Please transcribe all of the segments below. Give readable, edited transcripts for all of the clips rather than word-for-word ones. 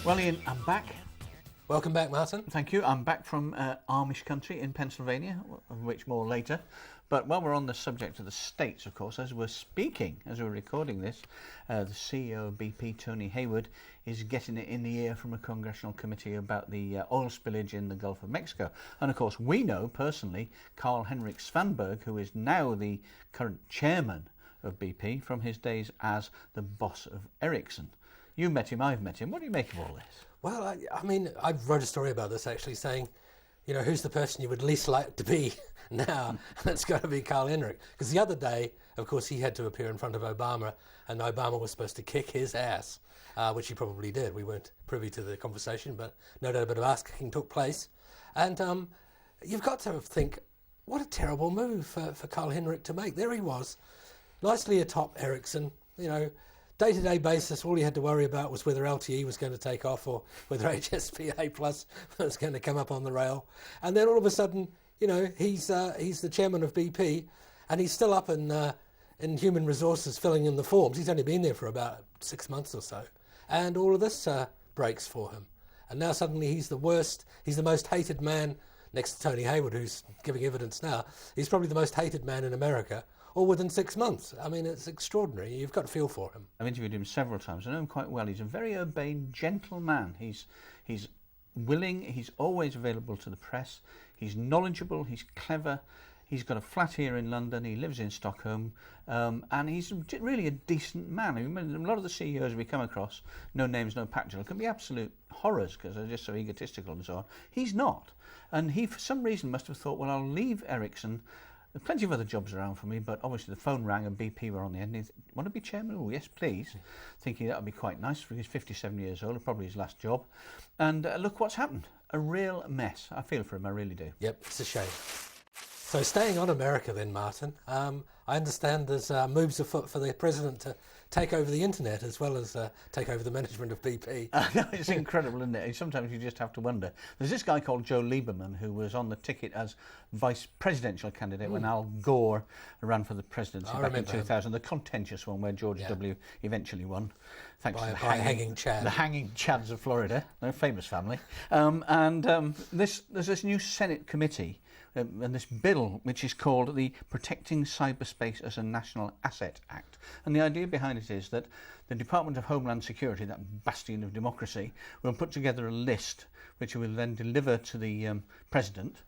Well, Ian, I'm back. Welcome back, Martyn. Thank you. I'm back from Amish country in Pennsylvania, of which more later. But while we're on the subject of the states, of course, as we're recording this, the CEO of BP, Tony Hayward, is getting it in the ear from a congressional committee about the oil spillage in the Gulf of Mexico. And of course, we know personally Carl-Henrik Svanberg, who is now the current chairman of BP from his days as the boss of Ericsson. You met him, I've met him. What do you make of all this? Well, I wrote a story about this actually saying, who's the person you would least like to be now? And it's got to be Carl-Henrik. Because the other day, of course, he had to appear in front of Obama, and Obama was supposed to kick his ass, which he probably did. We weren't privy to the conversation, but no doubt a bit of ass kicking took place. And you've got to think, what a terrible move for Carl-Henrik to make. There he was, nicely atop Ericsson, day-to-day basis, all he had to worry about was whether LTE was going to take off or whether HSPA Plus was going to come up on the rail. And then all of a sudden, he's the chairman of BP, and he's still up in human resources filling in the forms. He's only been there for about 6 months or so. And all of this breaks for him. And now suddenly he's the worst, he's the most hated man, next to Tony Hayward, who's giving evidence now. He's probably the most hated man in America, all within 6 months. I mean, it's extraordinary. You've got to feel for him. I've interviewed him several times. I know him quite well. He's a very urbane, gentle man. He's willing. He's always available to the press. He's knowledgeable. He's clever. He's got a flat here in London. He lives in Stockholm. And he's really a decent man. I mean, a lot of the CEOs we come across, no names, no patch, can be absolute horrors because they're just so egotistical and so on. He's not. And he, for some reason, must have thought, well, I'll leave Ericsson. There's plenty of other jobs around for me, but obviously the phone rang and BP were on the end. Want to be chairman? Oh, yes, please. Thinking that would be quite nice for he's 57 years old, probably his last job. And look what's happened. A real mess. I feel for him, I really do. Yep, it's a shame. So staying on America then, Martyn, I understand there's moves afoot for the president to take over the internet as well as take over the management of BP. It's incredible, isn't it? Sometimes you just have to wonder. There's this guy called Joe Lieberman who was on the ticket as vice presidential candidate when Al Gore ran for the presidency back in 2000, the contentious one where George W. eventually won. Thanks to the hanging Chad. The hanging Chads of Florida. They're a famous family. There's this new Senate committee and this bill which is called the Protecting Cyberspace as a National Asset Act. And the idea behind it is that the Department of Homeland Security, that bastion of democracy, will put together a list which will then deliver to the President,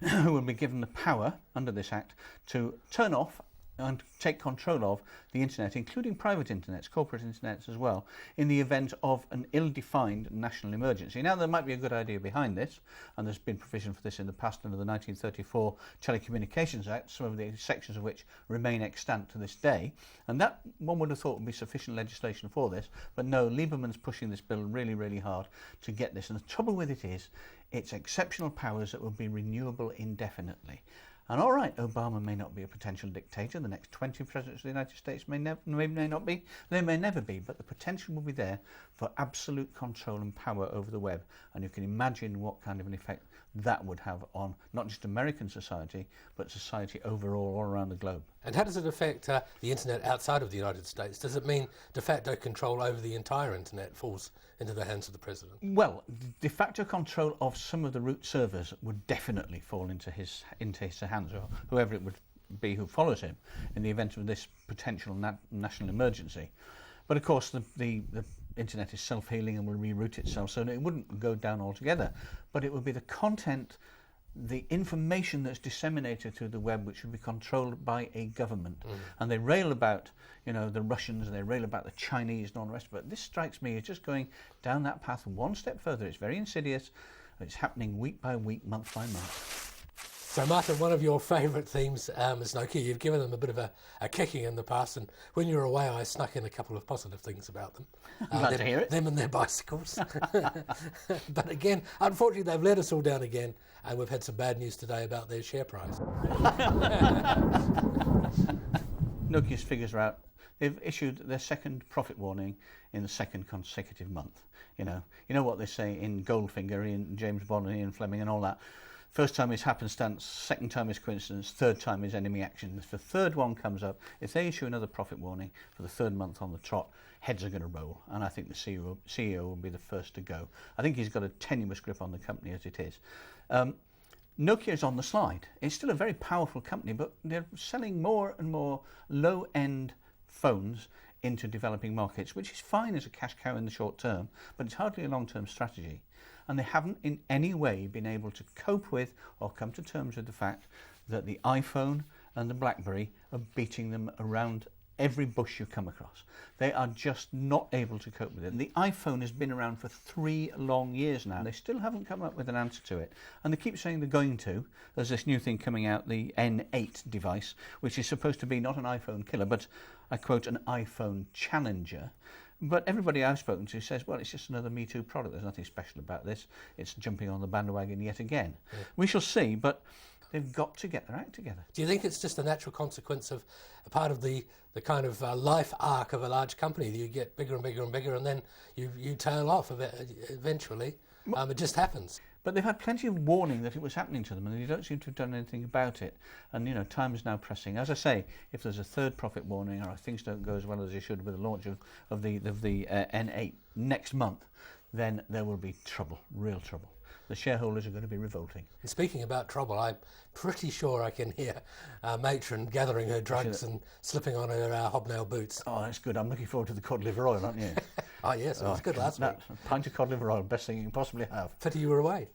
who will be given the power under this act to turn off and take control of the internet, including private internets, corporate internets as well, in the event of an ill-defined national emergency. Now, there might be a good idea behind this, and there's been provision for this in the past under the 1934 Telecommunications Act, some of the sections of which remain extant to this day, and that one would have thought would be sufficient legislation for this, but no, Lieberman's pushing this bill really, really hard to get this, and the trouble with it is, it's exceptional powers that will be renewable indefinitely. And all right, Obama may not be a potential dictator. The next 20 presidents of the United States may not be. They may never be, but the potential will be there for absolute control and power over the web. And you can imagine what kind of an effect that would have on not just American society, but society overall all around the globe. And how does it affect the internet outside of the United States? Does it mean de facto control over the entire internet falls into the hands of the president? Well, de facto control of some of the root servers would definitely fall into his hands, or whoever it would be who follows him in the event of this potential national emergency. But of course, the internet is self-healing and will reroute itself, so it wouldn't go down altogether. But it would be the content, the information that's disseminated through the web, which would be controlled by a government. And they rail about, the Russians, and they rail about the Chinese and all the rest of it. This strikes me as just going down that path one step further. It's very insidious. It's happening week by week, month by month. So, Martyn, one of your favourite themes is Nokia. You've given them a bit of a kicking in the past, and when you were away, I snuck in a couple of positive things about them. Glad to hear it. Them and their bicycles. But again, unfortunately, they've let us all down again, and we've had some bad news today about their share price. Nokia's figures are out. They've issued their second profit warning in the second consecutive month. You know what they say in Goldfinger, in James Bond and Ian Fleming and all that. First time is happenstance, second time is coincidence, third time is enemy action. If the third one comes up, if they issue another profit warning for the third month on the trot, heads are going to roll, and I think the CEO will be the first to go. I think he's got a tenuous grip on the company as it is. Nokia's on the slide. It's still a very powerful company, but they're selling more and more low-end phones into developing markets, which is fine as a cash cow in the short term, but it's hardly a long-term strategy. And they haven't in any way been able to cope with or come to terms with the fact that the iPhone and the BlackBerry are beating them around every bush you come across. They are just not able to cope with it. And the iPhone has been around for 3 long years now. They still haven't come up with an answer to it. And they keep saying they're going to. There's this new thing coming out, the N8 device, which is supposed to be not an iPhone killer, but, I quote, an iPhone challenger. But everybody I've spoken to says, well, it's just another Me Too product. There's nothing special about this. It's jumping on the bandwagon yet again. Yeah. We shall see, but they've got to get their act together. Do you think it's just a natural consequence of a part of the kind of life arc of a large company that you get bigger and bigger and bigger, and then you tail off of it eventually? It just happens. But they've had plenty of warning that it was happening to them, and they don't seem to have done anything about it. And, time is now pressing. As I say, if there's a third profit warning, or if things don't go as well as they should with the launch of the N8 next month, then there will be trouble, real trouble. The shareholders are going to be revolting. And speaking about trouble, I'm pretty sure I can hear Martyn gathering her drugs and slipping on her hobnail boots. Oh, that's good. I'm looking forward to the cod liver oil, aren't you? Oh, yes, it was good last week. A pint of cod liver oil, best thing you can possibly have. Pity you were away.